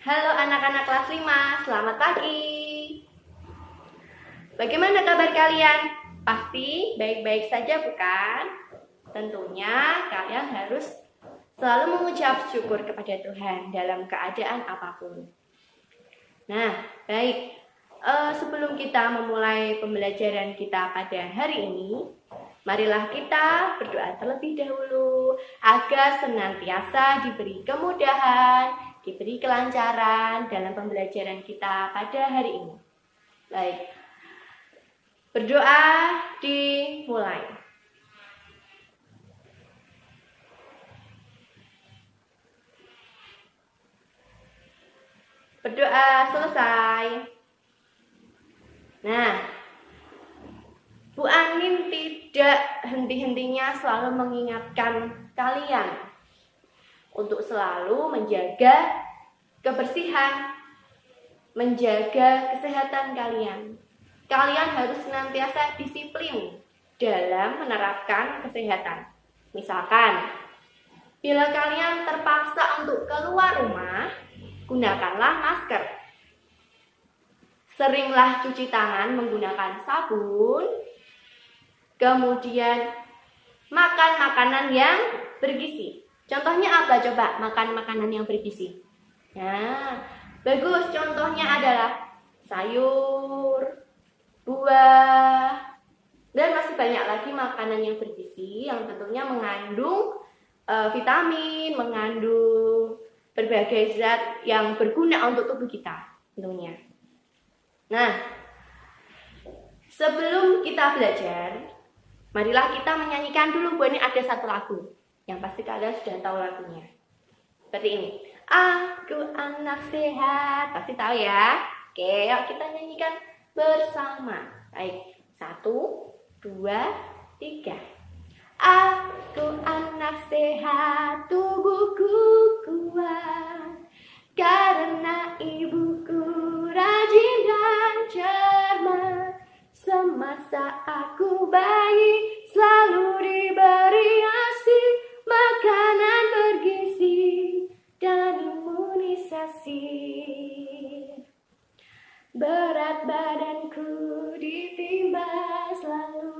Halo anak-anak kelas 5, selamat pagi. Bagaimana kabar kalian? Pasti baik-baik saja bukan? Tentunya kalian harus selalu mengucap syukur kepada Tuhan dalam keadaan apapun. Nah, baik. Sebelum kita memulai pembelajaran kita pada hari ini, marilah kita berdoa terlebih dahulu agar senantiasa diberi kemudahan, diberi kelancaran dalam pembelajaran kita pada hari ini. Baik, berdoa dimulai. Berdoa selesai. Nah, Bu Anin tidak henti-hentinya selalu mengingatkan kalian untuk selalu menjaga kebersihan, menjaga kesehatan kalian. Kalian harus senantiasa disiplin dalam menerapkan kesehatan. Misalkan, bila kalian terpaksa untuk keluar rumah, gunakanlah masker. Seringlah cuci tangan menggunakan sabun. Kemudian makan makanan yang bergizi. Contohnya apa coba makan makanan yang bergizi? Nah, bagus. Contohnya adalah sayur, buah, dan masih banyak lagi makanan yang bergizi yang tentunya mengandung vitamin, mengandung berbagai zat yang berguna untuk tubuh kita tentunya. Nah, sebelum kita belajar, marilah kita menyanyikan dulu. Bu, ini ada satu lagu yang pasti kalian sudah tahu lagunya. Seperti ini. Aku anak sehat. Pasti tahu ya. Oke, yuk kita nyanyikan bersama. Baik, 1, 2, 3. Aku anak sehat, tubuhku kuat, karena ibuku rajin dan cermat. Semasa aku bayi selalu diberi ASI, makanan bergizi dan imunisasi. Berat badanku ditimbang selalu,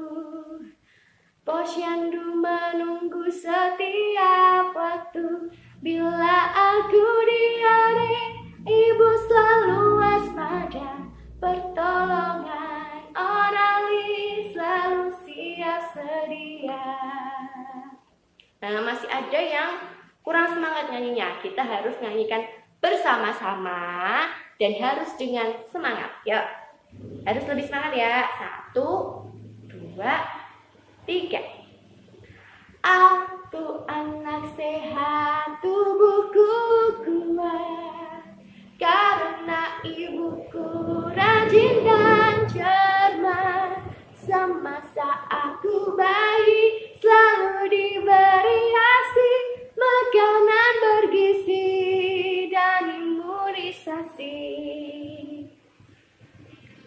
posyandu menunggu setiap waktu. Bila aku diare, ibu selalu waspada, pertolongan orali selalu siap sedia. Nah, masih ada yang kurang semangat nyanyinya. Kita harus nyanyikan bersama-sama dan harus dengan semangat. Yuk, harus lebih semangat ya. 1, 2, 3. Aku anak sehat, tubuhku kuat, karena ibuku rajin dan cermat. Semasa aku bayi selalu diberi ASI, makanan bergizi dan imunisasi.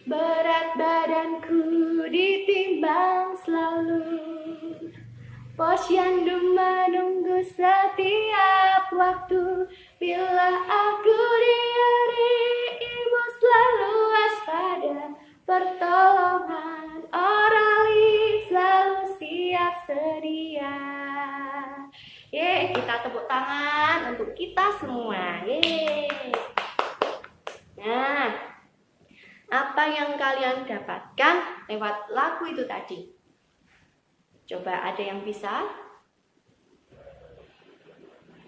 Berat badanku ditimbang selalu, posyandu menunggu setiap waktu. Bila aku diare, ibu selalu waspada, pertolongan orali selalu siap sedia. Kita tepuk tangan untuk kita semua. Nah, apa yang kalian dapatkan lewat lagu itu tadi? Coba ada yang bisa?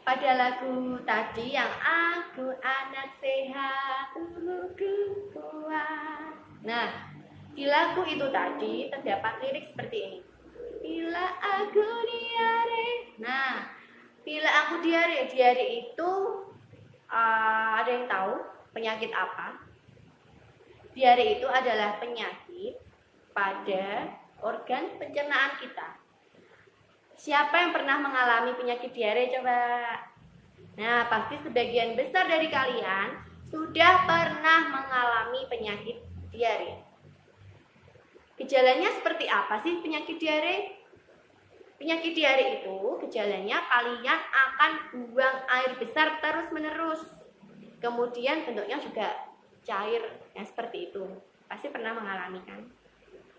Pada lagu tadi yang aku anak sehat, tubuhku kuat. Nah, di lagu itu tadi terdapat lirik seperti ini. Bila aku diare. Nah, bila aku diare. Diare itu ada yang tahu penyakit apa? Diare itu adalah penyakit pada organ pencernaan kita. Siapa yang pernah mengalami penyakit diare coba? Nah, pasti sebagian besar dari kalian sudah pernah mengalami penyakit diare. Gejalanya seperti apa sih penyakit diare? Penyakit diare itu gejalanya kalian akan buang air besar terus-menerus. kemudian bentuknya juga cair yang seperti itu. Pasti pernah mengalami kan?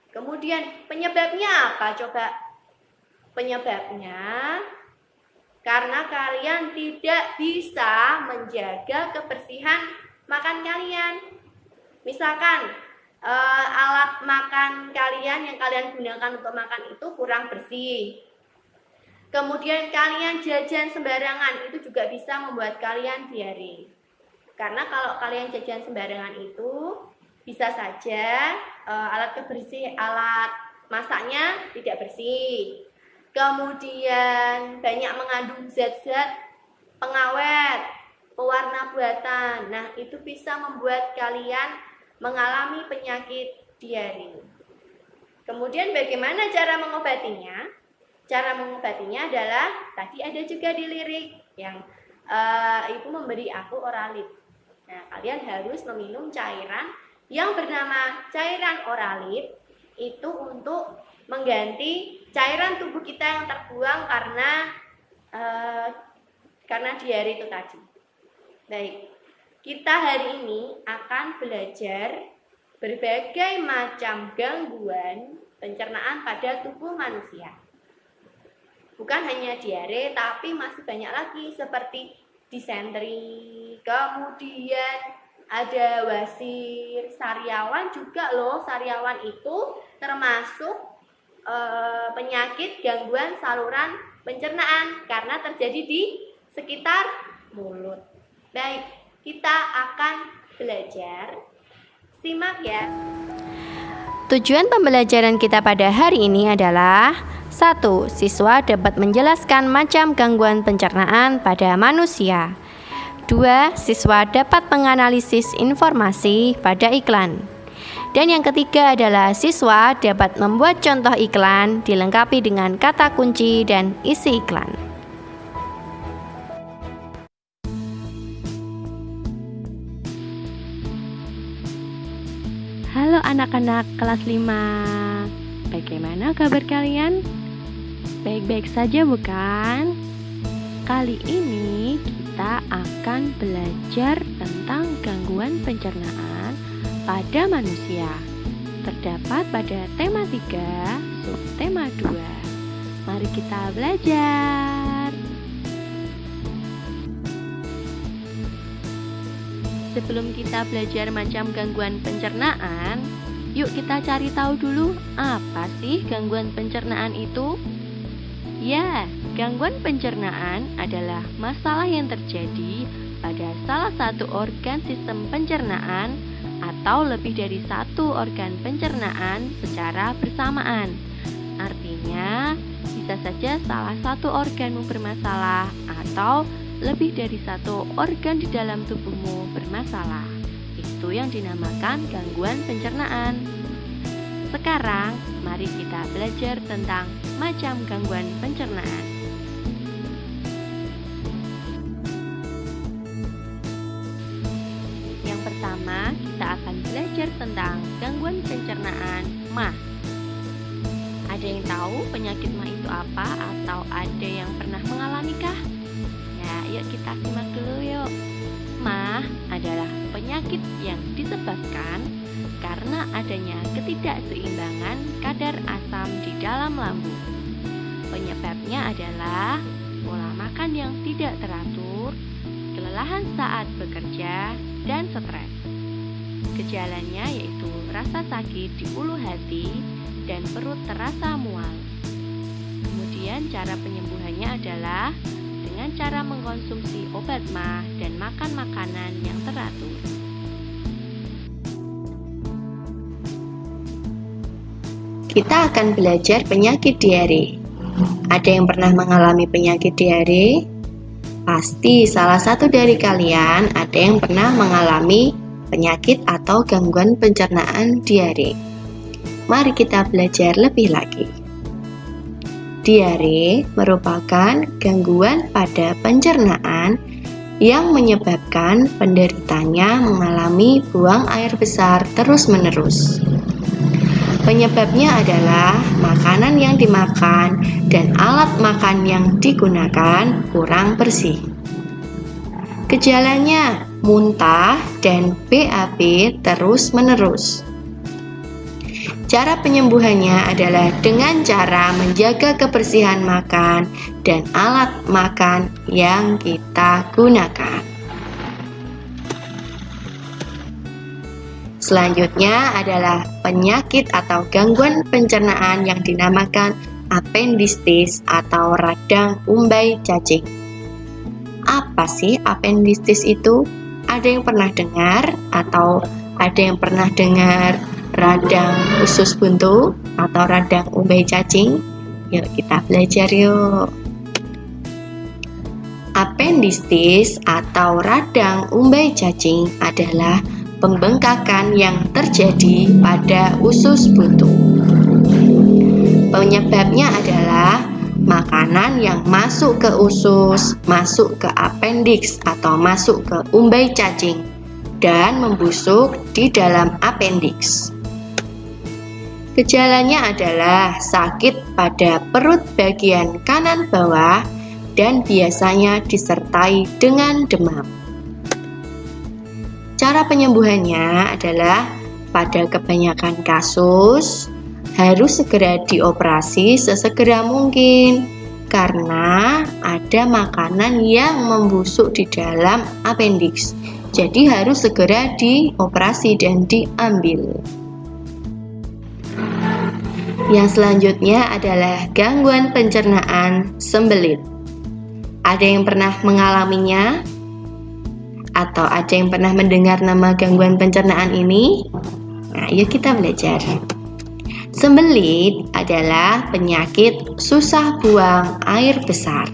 Kemudian penyebabnya apa? Coba. Penyebabnya karena kalian tidak bisa menjaga kebersihan makan kalian. Misalkan alat makan kalian yang kalian gunakan untuk makan itu kurang bersih. Kemudian kalian jajan sembarangan, itu juga bisa membuat kalian diare. Karena kalau kalian jajan sembarangan itu bisa saja alat masaknya tidak bersih. Kemudian banyak mengandung zat-zat pengawet, pewarna buatan. Nah, itu bisa membuat kalian mengalami penyakit diare. Kemudian bagaimana cara mengobatinya? Cara mengobatinya adalah tadi ada juga di lirik yang ibu memberi aku Oralit. Nah, kalian harus meminum cairan yang bernama cairan Oralit itu untuk mengganti cairan tubuh kita yang terbuang karena diare itu tadi. Baik, kita hari ini akan belajar berbagai macam gangguan pencernaan pada tubuh manusia. Bukan hanya diare, tapi masih banyak lagi seperti disentri, kemudian ada wasir, sariawan juga loh. Sariawan itu termasuk penyakit gangguan saluran pencernaan karena terjadi di sekitar mulut. Baik, kita akan belajar. Simak ya. Tujuan pembelajaran kita pada hari ini adalah 1. Siswa dapat menjelaskan macam gangguan pencernaan pada manusia. 2. Siswa dapat menganalisis informasi pada iklan. Dan yang ketiga adalah siswa dapat membuat contoh iklan dilengkapi dengan kata kunci dan isi iklan. Halo anak-anak kelas 5. Bagaimana kabar kalian? Baik-baik saja bukan? Kali ini kita akan belajar tentang gangguan pencernaan pada manusia. Terdapat pada tema 3, subtema 2. Mari kita belajar. Sebelum kita belajar macam gangguan pencernaan, yuk kita cari tahu dulu apa sih gangguan pencernaan itu? Ya, gangguan pencernaan adalah masalah yang terjadi pada salah satu organ sistem pencernaan atau lebih dari satu organ pencernaan secara bersamaan. Artinya, bisa saja salah satu organmu bermasalah atau lebih dari satu organ di dalam tubuhmu bermasalah. Itu yang dinamakan gangguan pencernaan. Sekarang, mari kita belajar tentang macam gangguan pencernaan. Yang pertama, kita akan belajar tentang gangguan pencernaan MAH. Ada yang tahu penyakit MAH itu apa atau ada yang pernah mengalami-kah? Ya, yuk kita simak dulu yuk. MAH adalah penyakit yang disebabkan karena adanya ketidakseimbangan kadar asam di dalam lambung. Penyebabnya adalah pola makan yang tidak teratur, kelelahan saat bekerja, dan stres. Gejalanya yaitu rasa sakit di ulu hati dan perut terasa mual. Kemudian cara penyembuhannya adalah dengan cara mengkonsumsi obat MAH dan makan makanan yang teratur. Kita akan belajar penyakit diare. Ada yang pernah mengalami penyakit diare? Pasti salah satu dari kalian ada yang pernah mengalami penyakit atau gangguan pencernaan diare. Mari kita belajar lebih lagi. Diare merupakan gangguan pada pencernaan yang menyebabkan penderitanya mengalami buang air besar terus-menerus. Penyebabnya adalah makanan yang dimakan dan alat makan yang digunakan kurang bersih. Gejalanya muntah, dan BAB terus-menerus. Cara penyembuhannya adalah dengan cara menjaga kebersihan makan dan alat makan yang kita gunakan. Selanjutnya adalah penyakit atau gangguan pencernaan yang dinamakan apendistis atau radang umbai cacing. Apa sih apendistis itu? Ada yang pernah dengar atau ada yang pernah dengar radang usus buntu atau radang umbai cacing? Yuk kita belajar yuk. Apendistis atau radang umbai cacing adalah pembengkakan yang terjadi pada usus buntu. Penyebabnya adalah makanan yang masuk ke usus, masuk ke appendix atau masuk ke umbai cacing dan membusuk di dalam appendix. Gejalanya adalah sakit pada perut bagian kanan bawah dan biasanya disertai dengan demam. Cara penyembuhannya adalah pada kebanyakan kasus harus segera dioperasi sesegera mungkin karena ada makanan yang membusuk di dalam appendix. Jadi harus segera dioperasi dan diambil. Yang selanjutnya adalah gangguan pencernaan sembelit. Ada yang pernah mengalaminya? Atau ada yang pernah mendengar nama gangguan pencernaan ini? Nah, yuk kita belajar. Sembelit adalah penyakit susah buang air besar.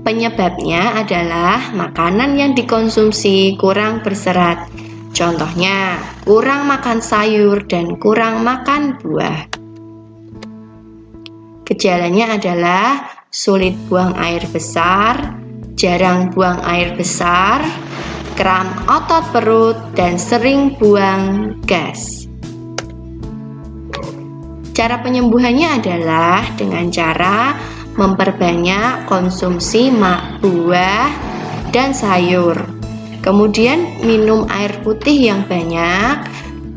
Penyebabnya adalah makanan yang dikonsumsi kurang berserat. Contohnya, kurang makan sayur dan kurang makan buah. Gejalanya adalah sulit buang air besar, jarang buang air besar, kram otot perut, dan sering buang gas. Cara penyembuhannya adalah dengan cara memperbanyak konsumsi buah dan sayur. Kemudian minum air putih yang banyak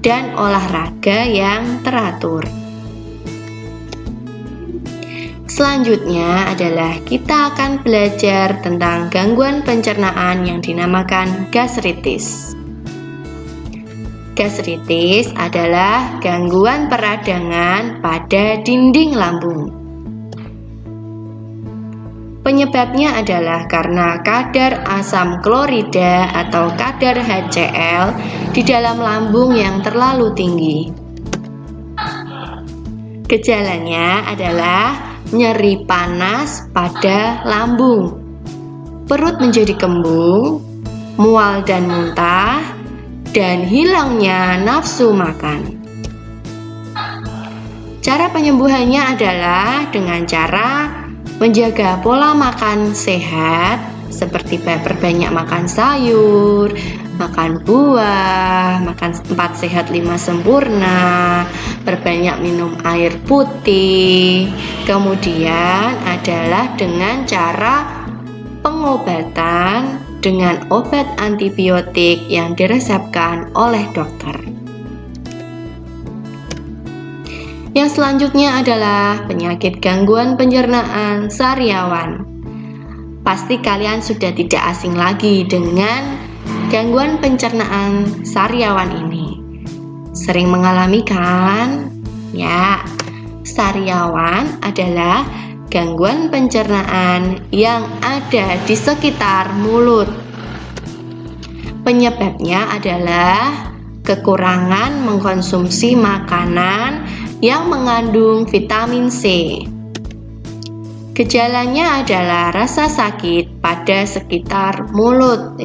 dan olahraga yang teratur. Selanjutnya adalah kita akan belajar tentang gangguan pencernaan yang dinamakan gastritis. Gastritis adalah gangguan peradangan pada dinding lambung. Penyebabnya adalah karena kadar asam klorida atau kadar HCl di dalam lambung yang terlalu tinggi. Gejalanya adalah nyeri panas pada lambung, perut menjadi kembung, mual dan muntah, dan hilangnya nafsu makan. Cara penyembuhannya adalah dengan cara menjaga pola makan sehat seperti perbanyak makan sayur, makan buah, makan 4 sehat 5 sempurna, perbanyak minum air putih. Kemudian adalah dengan cara pengobatan dengan obat antibiotik yang diresepkan oleh dokter. Yang selanjutnya adalah penyakit gangguan pencernaan sariawan. Pasti kalian sudah tidak asing lagi dengan gangguan pencernaan sariawan ini. Sering mengalami kan? Ya, sariawan adalah gangguan pencernaan yang ada di sekitar mulut. Penyebabnya adalah kekurangan mengkonsumsi makanan yang mengandung vitamin C. Gejalanya adalah rasa sakit pada sekitar mulut,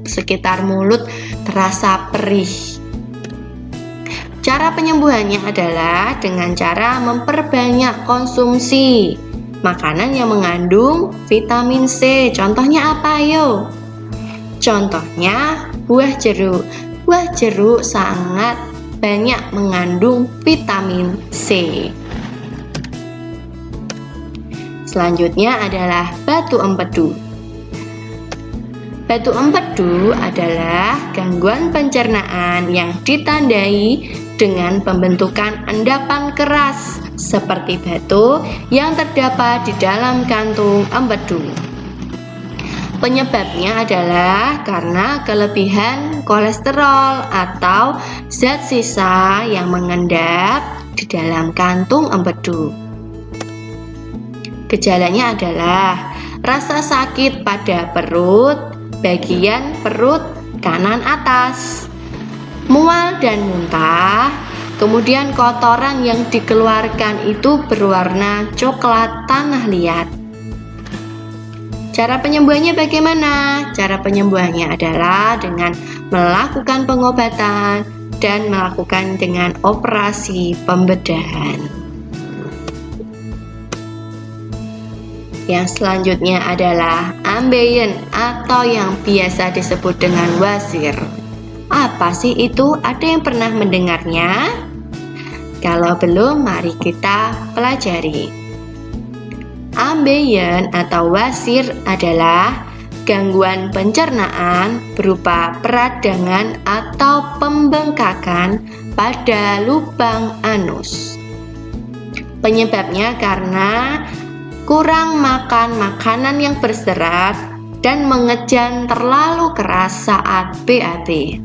sekitar mulut terasa perih. Cara penyembuhannya adalah dengan cara memperbanyak konsumsi makanan yang mengandung vitamin C. Contohnya apa yo? Contohnya buah jeruk. Buah jeruk sangat banyak mengandung vitamin C. Selanjutnya adalah batu empedu. Batu empedu adalah gangguan pencernaan yang ditandai dengan pembentukan endapan keras seperti batu yang terdapat di dalam kantung empedu. Penyebabnya adalah karena kelebihan kolesterol atau zat sisa yang mengendap di dalam kantung empedu. Gejalanya adalah rasa sakit pada perut, bagian perut kanan atas, mual dan muntah, kemudian kotoran yang dikeluarkan itu berwarna coklat tanah liat. Cara penyembuhannya bagaimana? Cara penyembuhannya adalah dengan melakukan pengobatan dan melakukan dengan operasi pembedahan. Yang selanjutnya adalah ambeien atau yang biasa disebut dengan wasir. Apa sih itu? Ada yang pernah mendengarnya? Kalau belum, mari kita pelajari. Ambeien atau wasir adalah gangguan pencernaan berupa peradangan atau pembengkakan pada lubang anus. Penyebabnya karena kurang makan makanan yang berserat dan mengejan terlalu keras saat BAB.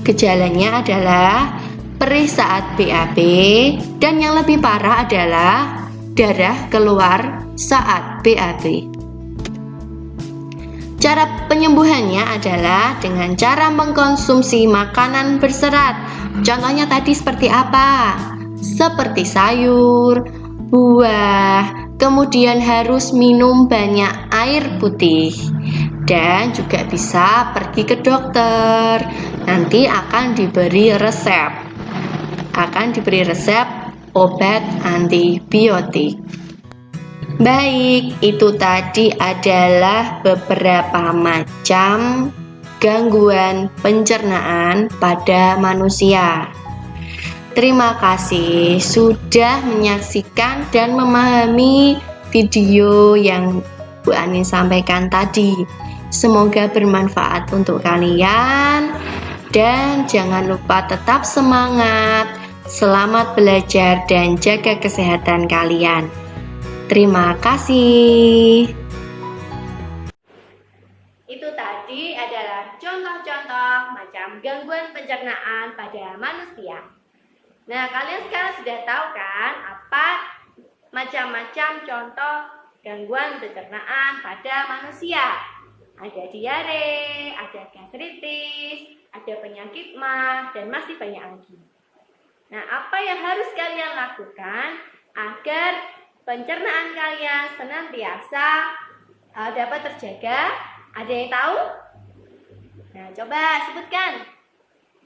Gejalanya adalah perih saat BAB dan yang lebih parah adalah darah keluar saat BAB. Cara penyembuhannya adalah dengan cara mengkonsumsi makanan berserat. Contohnya tadi seperti apa? Seperti sayur, buah, kemudian harus minum banyak air putih. Dan juga bisa pergi ke dokter. Nanti akan diberi resep. Obat antibiotik. Baik, itu tadi adalah beberapa macam gangguan pencernaan pada manusia. Terima kasih sudah menyaksikan dan memahami video yang Bu Anin sampaikan tadi. Semoga bermanfaat untuk kalian dan jangan lupa tetap semangat. Selamat belajar dan jaga kesehatan kalian. Terima kasih. Itu tadi adalah contoh-contoh macam gangguan pencernaan pada manusia. Nah, kalian sekarang sudah tahu kan apa macam-macam contoh gangguan pencernaan pada manusia. Ada diare, ada gastritis, ada penyakit MAH, dan masih banyak lagi. Nah, apa yang harus kalian lakukan agar pencernaan kalian senantiasa dapat terjaga? Ada yang tahu? Nah, coba sebutkan.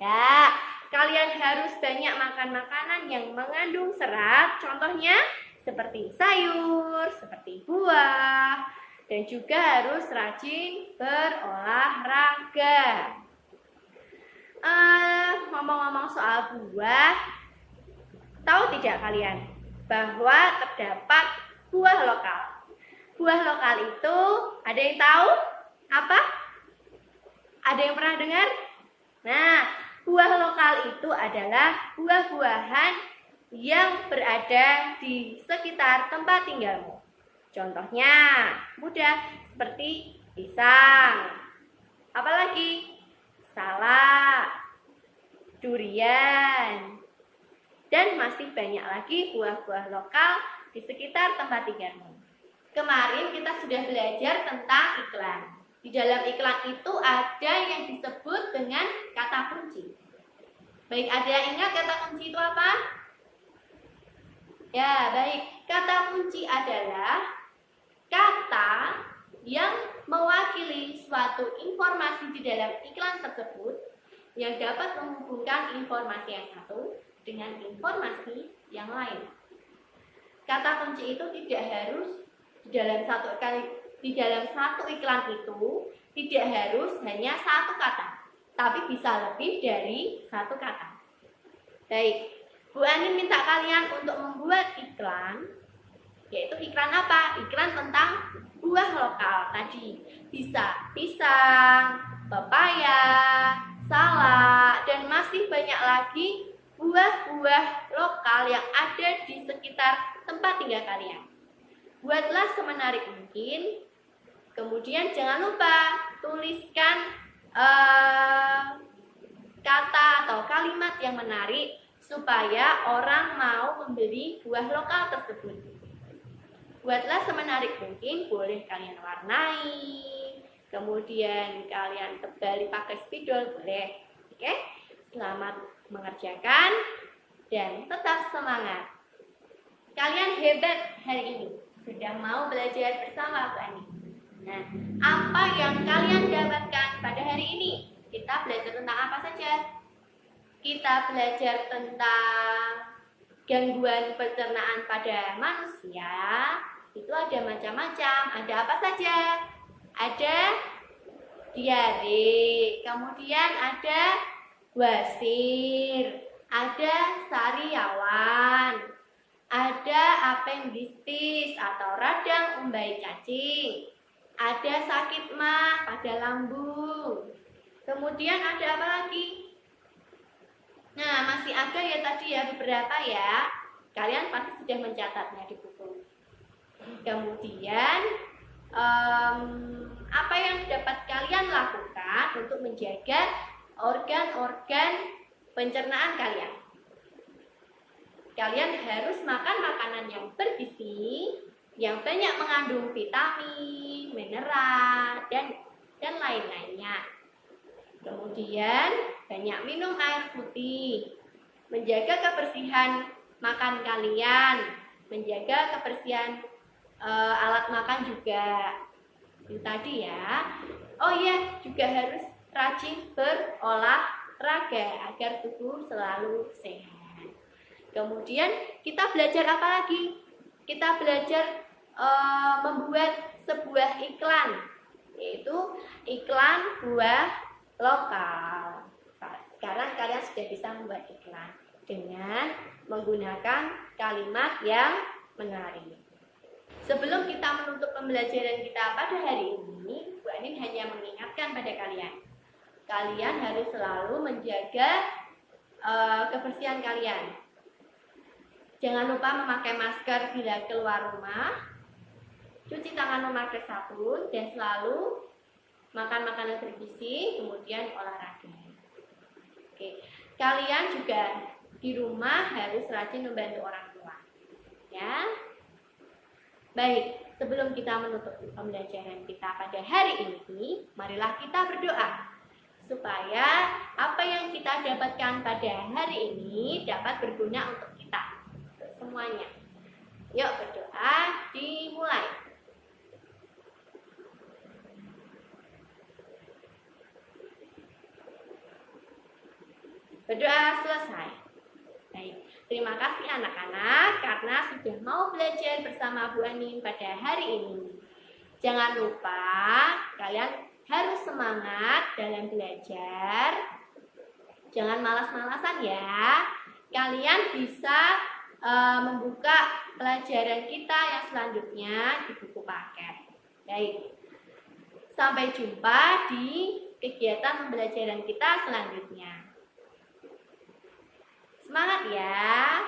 Ya, kalian harus banyak makan makanan yang mengandung serat. Contohnya seperti sayur, seperti buah, dan juga harus rajin berolahraga. Ngomong-ngomong soal buah, tahu tidak kalian bahwa terdapat buah lokal? Buah lokal itu ada yang tahu apa? Ada yang pernah dengar? Nah, buah lokal itu adalah buah-buahan yang berada di sekitar tempat tinggalmu. Contohnya mudah seperti pisang, apalagi salak, durian, dan masih banyak lagi buah-buah lokal di sekitar tempat tinggalmu. Kemarin kita sudah belajar tentang iklan. Di dalam iklan itu ada yang disebut dengan kata kunci. Baik, ada yang ingat kata kunci itu apa? Ya, baik. Kata kunci adalah kata yang mewakili suatu informasi di dalam iklan tersebut yang dapat menghubungkan informasi yang satu dengan informasi yang lain. Kata kunci itu tidak harus di dalam satu iklan itu tidak harus hanya satu kata, tapi bisa lebih dari satu kata. Baik, Bu Anin minta kalian untuk membuat iklan, yaitu iklan apa? Iklan tentang buah lokal tadi. Bisa pisang, pepaya, salak, dan masih banyak lagi buah-buah lokal yang ada di sekitar tempat tinggal kalian. Buatlah semenarik mungkin. Kemudian jangan lupa tuliskan kata atau kalimat yang menarik supaya orang mau membeli buah lokal tersebut. Buatlah semenarik mungkin, boleh kalian warnai, kemudian kalian tebali pakai spidol, boleh. Oke? Selamat mengerjakan dan tetap semangat. Kalian hebat hari ini, sudah mau belajar bersama Bu Ani. Nah, apa yang kalian dapatkan pada hari ini? Kita belajar tentang apa saja? Kita belajar tentang gangguan pencernaan pada manusia. Itu ada macam-macam. Ada apa saja? Ada diare, kemudian ada wasir, ada sariawan, ada apendistis atau radang umbai cacing, ada sakit mah pada lambung. Kemudian ada apa lagi? Nah, masih ada ya tadi ya beberapa ya. Kalian pasti sudah mencatatnya di buku. Kemudian apa yang dapat kalian lakukan untuk menjaga organ-organ pencernaan kalian? Kalian harus makan makanan yang bergizi, yang banyak mengandung vitamin, mineral, dan lain-lainnya. Kemudian banyak minum air putih, menjaga kebersihan makan kalian, menjaga kebersihan alat makan juga. Itu tadi ya. Oh iya, juga harus rajin berolahraga agar tubuh selalu sehat. Kemudian kita belajar apa lagi? Kita belajar membuat sebuah iklan, yaitu iklan buah lokal. Sekarang kalian sudah bisa membuat iklan dengan menggunakan kalimat yang menarik. Sebelum kita menutup pembelajaran kita pada hari ini, Bu Anin hanya mengingatkan pada kalian. Kalian harus selalu menjaga kebersihan kalian. Jangan lupa memakai masker bila keluar rumah, cuci tangan memakai sabun, dan selalu makan makanan bergizi, kemudian olahraga. Oke, kalian juga di rumah harus rajin membantu orang tua. Ya. Baik, sebelum kita menutup pembelajaran kita pada hari ini, marilah kita berdoa supaya apa yang kita dapatkan pada hari ini dapat berguna untuk kita, untuk semuanya. Yuk berdoa, dimulai. Berdoa selesai. Baik, terima kasih anak-anak karena sudah mau belajar bersama Bu Anin pada hari ini. Jangan lupa kalian harus semangat dalam belajar. Jangan malas-malasan ya. Kalian bisa membuka pelajaran kita yang selanjutnya di buku paket. Baik, sampai jumpa di kegiatan pembelajaran kita selanjutnya. Semangat ya!